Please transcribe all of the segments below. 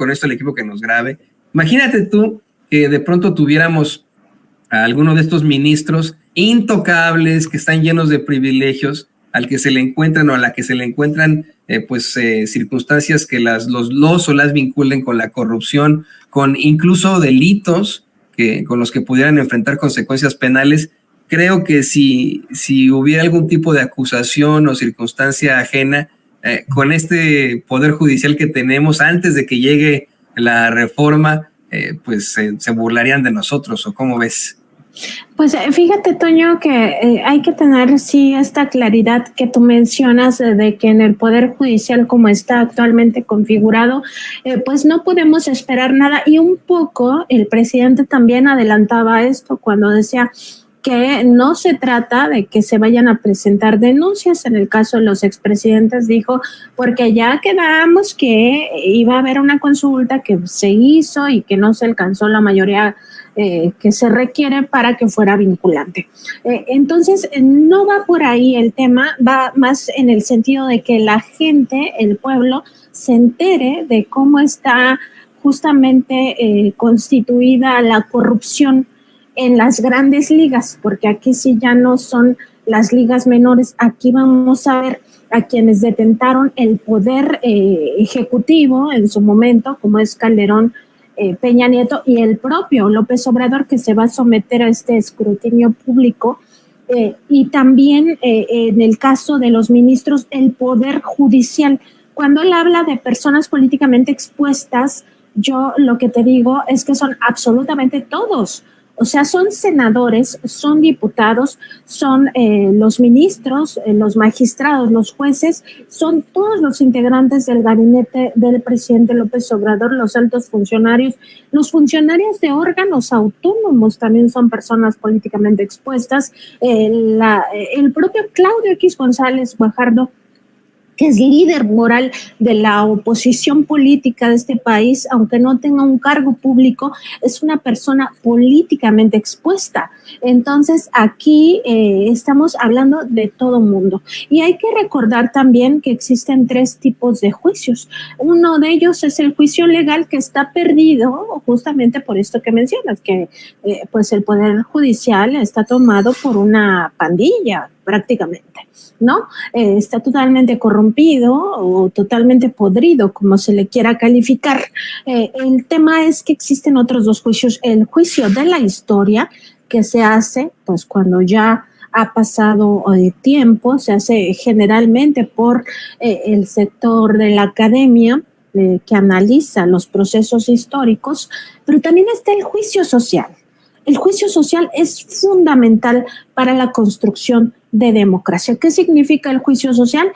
con esto al equipo que nos grabe. Imagínate tú que de pronto tuviéramos a alguno de estos ministros intocables que están llenos de privilegios, al que se le encuentran o a la que se le encuentran circunstancias que los o las vinculen con la corrupción, con incluso delitos con los que pudieran enfrentar consecuencias penales. Creo que si hubiera algún tipo de acusación o circunstancia ajena, con este poder judicial que tenemos antes de que llegue la reforma, se burlarían de nosotros, ¿o cómo ves? Pues fíjate, Toño, que hay que tener sí esta claridad que tú mencionas de que en el Poder Judicial como está actualmente configurado, pues no podemos esperar nada. Y un poco el presidente también adelantaba esto cuando decía que no se trata de que se vayan a presentar denuncias en el caso de los expresidentes, dijo, porque ya quedamos que iba a haber una consulta que se hizo y que no se alcanzó la mayoría que se requiere para que fuera vinculante. Entonces, no va por ahí el tema, va más en el sentido de que la gente, el pueblo, se entere de cómo está justamente constituida la corrupción en las grandes ligas, porque aquí sí ya no son las ligas menores, aquí vamos a ver a quienes detentaron el poder ejecutivo en su momento, como es Calderón, Peña Nieto y el propio López Obrador, que se va a someter a este escrutinio público, y también en el caso de los ministros, el poder judicial. Cuando él habla de personas políticamente expuestas, yo lo que te digo es que son absolutamente todos. O sea, son senadores, son diputados, son los ministros, los magistrados, los jueces, son todos los integrantes del gabinete del presidente López Obrador, los altos funcionarios, los funcionarios de órganos autónomos también son personas políticamente expuestas. El propio Claudio X González Guajardo, que es líder moral de la oposición política de este país, aunque no tenga un cargo público, es una persona políticamente expuesta. Entonces, aquí estamos hablando de todo mundo. Y hay que recordar también que existen 3 tipos de juicios. Uno de ellos es el juicio legal, que está perdido justamente por esto que mencionas, que pues el Poder Judicial está tomado por una pandilla prácticamente, ¿no? Está totalmente corrompido o totalmente podrido, como se le quiera calificar. El tema es que existen otros 2 juicios. El juicio de la historia, que se hace pues cuando ya ha pasado tiempo, se hace generalmente por el sector de la academia, que analiza los procesos históricos, pero también está el juicio social. El juicio social es fundamental para la construcción de democracia. ¿Qué significa el juicio social?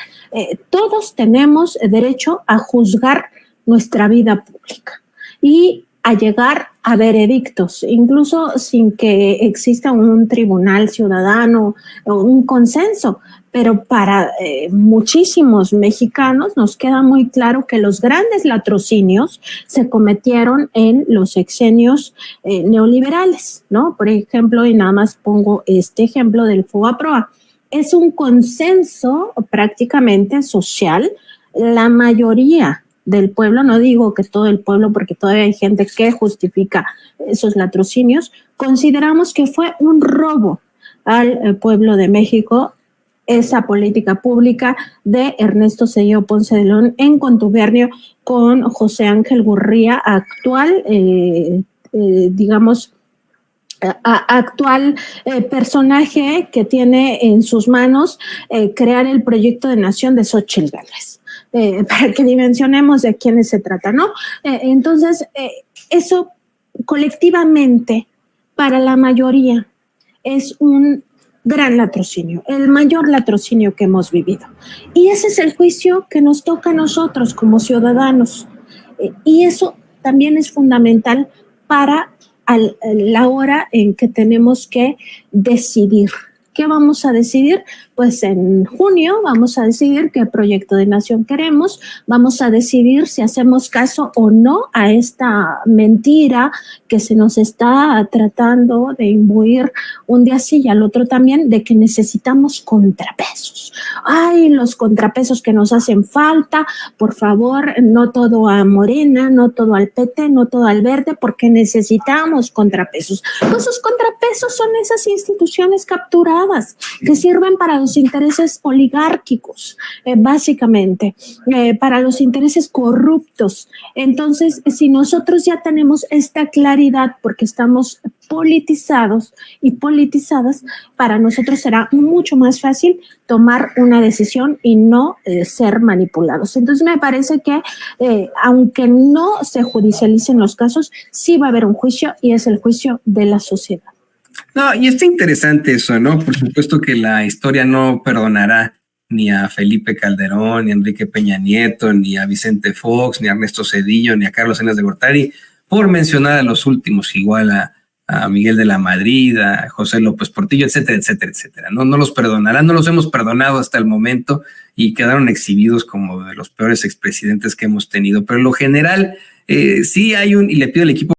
Todos tenemos derecho a juzgar nuestra vida pública y a llegar a veredictos, incluso sin que exista un tribunal ciudadano o un consenso. Pero para muchísimos mexicanos nos queda muy claro que los grandes latrocinios se cometieron en los sexenios neoliberales, ¿no? Por ejemplo, y nada más pongo este ejemplo del FOBAPROA. Es un consenso prácticamente social. La mayoría del pueblo, no digo que todo el pueblo, porque todavía hay gente que justifica esos latrocinios, consideramos que fue un robo al pueblo de México esa política pública de Ernesto Zedillo Ponce de León en contubernio con José Ángel Gurría, actual, actual personaje que tiene en sus manos crear el proyecto de nación de Xóchitl Gálvez. Para que dimensionemos de quiénes se trata, ¿no? Entonces, eso colectivamente para la mayoría es un gran latrocinio, el mayor latrocinio que hemos vivido. Y ese es el juicio que nos toca a nosotros como ciudadanos. Y eso también es fundamental para la hora en que tenemos que decidir ¿Qué vamos a decidir? Pues en junio vamos a decidir qué proyecto de nación queremos, vamos a decidir si hacemos caso o no a esta mentira que se nos está tratando de imbuir un día sí y al otro también, de que necesitamos contrapesos. Ay, los contrapesos que nos hacen falta, por favor, no todo a Morena, no todo al PT, no todo al Verde, porque necesitamos contrapesos. Pues esos contrapesos son esas instituciones capturadas que sirven para los intereses oligárquicos, básicamente, para los intereses corruptos. Entonces, si nosotros ya tenemos esta claridad, porque estamos politizados y politizadas, para nosotros será mucho más fácil tomar una decisión y no ser manipulados. Entonces me parece que aunque no se judicialicen los casos, sí va a haber un juicio y es el juicio de la sociedad. No, y está interesante eso, ¿no? Por supuesto que la historia no perdonará ni a Felipe Calderón, ni a Enrique Peña Nieto, ni a Vicente Fox, ni a Ernesto Zedillo, ni a Carlos Salinas de Gortari, por mencionar a los últimos, igual a Miguel de la Madrid, a José López Portillo, etcétera, etcétera, etcétera. No los perdonarán, no los hemos perdonado hasta el momento y quedaron exhibidos como de los peores expresidentes que hemos tenido. Pero en lo general, sí hay y le pido al equipo